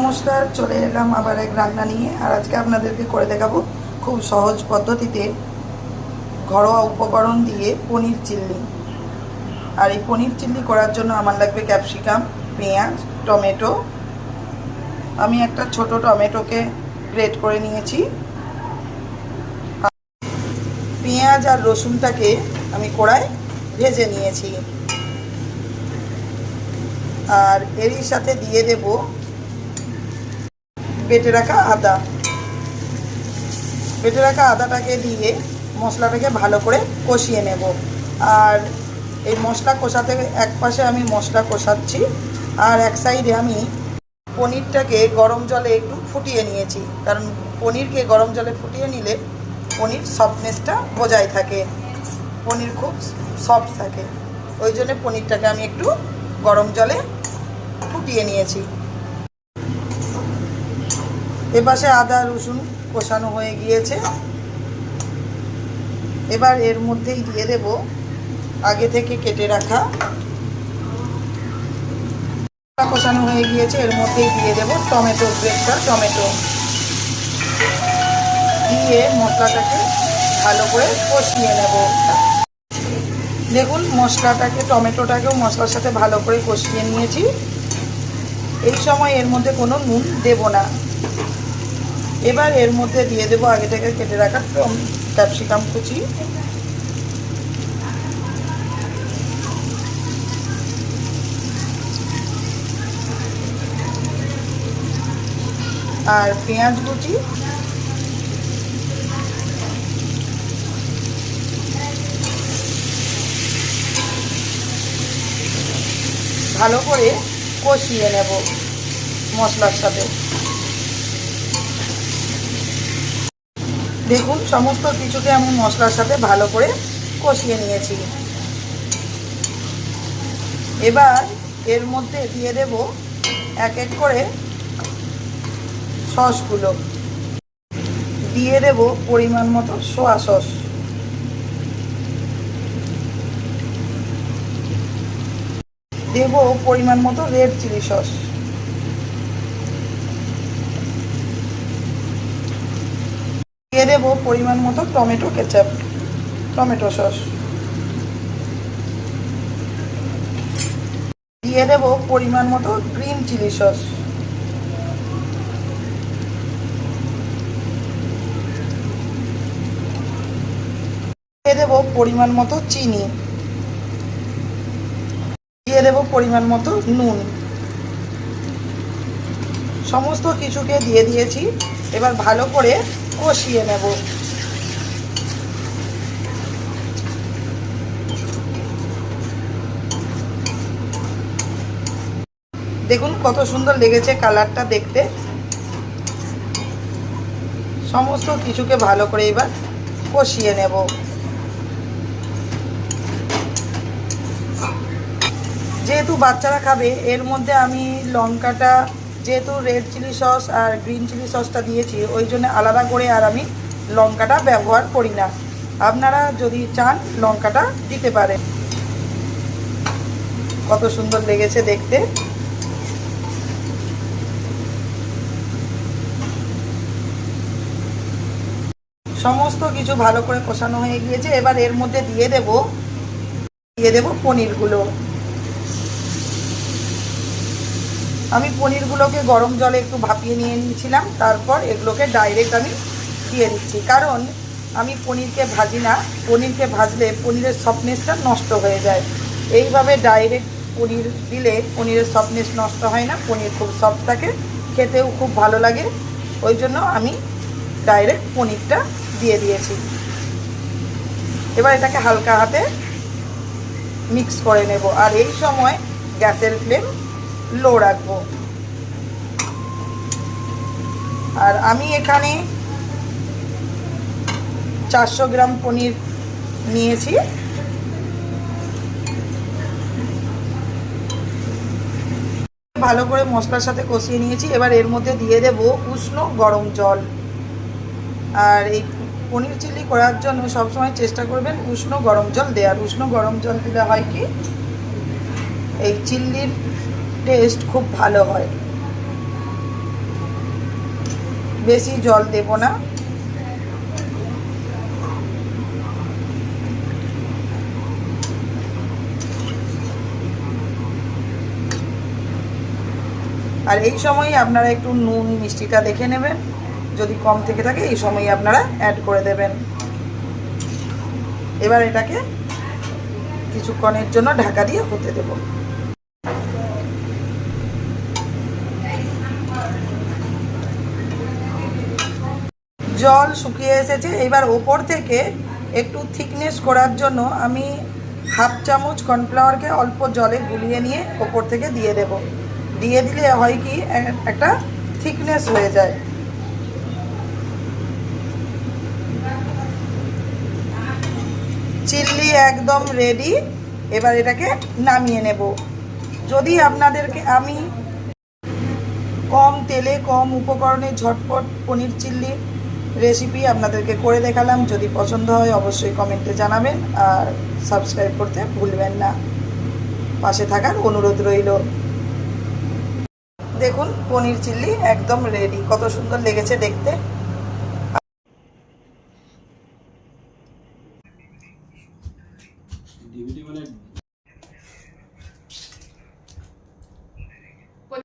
নমস্কার, চলে এলাম আবার এক রান্না নিয়ে। আর আজকে আপনাদেরকে করে দেখাবো খুব সহজ পদ্ধতিতে ঘরোয়া উপকরণ দিয়ে পনির চিল্লি। আর এই পনির চিল্লি করার জন্য আমার লাগবে ক্যাপসিকাম, পেঁয়াজ, টমেটো। আমি একটা ছোট টমেটোকে গ্রেট করে নিয়েছি। পেঁয়াজ আর রসুনটাকে আমি কড়ায় ভেজে নিয়েছি। আর এরই সাথে দিয়ে দেব বেটে রাখা আদা। বেটে রাখা আদাটাকে দিয়ে মশলাটাকে ভালো করে কষিয়ে নেব। আর এই মশলা কষাতে এক পাশে আমি মশলা কষাচ্ছি, আর এক সাইডে আমি পনিরটাকে গরম জলে একটু ফুটিয়ে নিয়েছি। কারণ পনিরকে গরম জলে ফুটিয়ে নিলে পনির সফটনেসটা বজায় থাকে, পনির খুব সফট থাকে। ওই জন্য পনিরটাকে আমি একটু গরম জলে ফুটিয়ে নিয়েছি। এপাশে আদা রসুন কষানো হয়ে গিয়েছে। এবার এর মধ্যেই দিয়ে দেব আগে থেকে কেটে রাখা, কষানো হয়ে গিয়েছে, এর মধ্যেই দিয়ে দেব টমেটো গ্রেটটা। টমেটো দিয়ে মশলাটাকে ভালো করে কষিয়ে নেব। দেখুন মশলাটাকে, টমেটোটাকেও মশলার সাথে ভালো করে কষিয়ে নিয়েছি। এই সময় এর মধ্যে কোনো নুন দেব না। এবার এর মধ্যে দিয়ে দেবো আগে থেকে কেটে রাখা ক্যাপসিকাম কুচি। আর পেঁয়াজ কুচি। ভালো করে কষিয়ে নেব মশলার সাথে। দেখুন সমস্ত কিছুকে আমি মশলার সাথে ভালো করে কষিয়ে নিয়েছি। এবার এর মধ্যে দিয়ে দেব এক এক করে সসগুলো। দিয়ে দেব পরিমাণ মতো সোয়া সস, দেব পরিমাণ মতো রেড চিলি সস, দিয়ে দেব পরিমাণ মতো টমেটো কেচাপ, টমেটো সস, দিয়ে দেব পরিমাণ মতো গ্রিন চিলি সস, দিয়ে দেব পরিমাণ মতো চিনি, দিয়ে দেব পরিমাণ মতো নুন। সমস্ত কিছুকে দিয়ে দিয়েছি। এবার ভালো করে কষিয়ে নেব। দেখুন কত সুন্দর লেগেছে কালারটা দেখতে। সমস্ত কিছুকে ভালো করে এবার কষিয়ে নেব। যেহেতু বাচ্চারা খাবে, এর মধ্যে আমি লঙ্কাটা, যেহেতু রেড চিলি সস আর গ্রিন চিলি সসটা দিয়েছি, ওই জন্য আলাদা করে আর আমি লঙ্কাটা ব্যবহার করি না। আপনারা যদি চান লঙ্কাটা দিতে পারেন। কত সুন্দর লেগেছে দেখতে। সমস্ত কিছু ভালো করে কষানো হয়ে গিয়েছে। এবার এর মধ্যে দিয়ে দেব পনিরগুলো। আমি পনিরগুলোকে গরম জলে একটু ভাপিয়ে নিয়ে নিয়েছিলাম, তারপর এগুলোকে ডাইরেক্ট আমি দিয়ে দিচ্ছি। কারণ আমি পনিরকে ভাজি না, পনিরকে ভাজলে পনিরের সফটনেসটা নষ্ট হয়ে যায়। এইভাবে ডাইরেক্ট পনির দিলে পনিরের সফটনেস নষ্ট হয় না, পনির খুব সফট থাকে, খেতেও খুব ভালো লাগে। ওই জন্য আমি ডাইরেক্ট পনিরটা দিয়ে দিয়েছি। এবার এটাকে হালকা হাতে মিক্স করে নেব। আর এই সময় গ্যাসের ফ্লেম লো রাখবো। আর আমি এখানে 400 গ্রাম পনির নিয়েছি। ভালো করে মশলার সাথে কষিয়ে নিয়েছি। এবার এর মধ্যে দিয়ে দেব উষ্ণ গরম জল। আর এই পনির চিলি করার জন্য সবসময় চেষ্টা করবেন উষ্ণ গরম জল দেওয়ার। উষ্ণ গরম জল দিলে হয় কি, এই চিল্লির টেস্ট খুব ভালো হয়। বেশি জল দেব না। আর এই সময়ই আপনারা একটু নুন মিষ্টিটা দেখে নেবেন, যদি কম থেকে থাকে এই সময়ই আপনারা অ্যাড করে দেবেন। এবার এটাকে কিছুক্ষণের জন্য ঢাকা দিয়ে হতে দেব। জল শুকিয়ে এসেছে। এবার ওপর থেকে একটু থিকনেস করার জন্য আমি হাফ চামচ কর্নফ্লাওয়ারকে অল্প জলে গুলিয়ে নিয়ে ওপর থেকে দিয়ে দেব। দিয়ে দিলে হয় কি একটা থিকনেস হয়ে যায়। চিল্লি একদম রেডি। এবার এটাকে নামিয়ে নেব। যদি আপনাদেরকে আমি কম তেলে কম উপকরণে ঝটপট পনির চিল্লি রেসিপি আপনাদেরকে করে দেখালাম। যদি পছন্দ হয় অবশ্যই কমেন্টে জানাবেন, আর সাবস্ক্রাইব করতে ভুলবেন না। পাশে থাকার অনুরোধ রইল। দেখুন পনির চিল্লি একদম রেডি। কত সুন্দর লেগেছে দেখতে। ডিভিডি মানে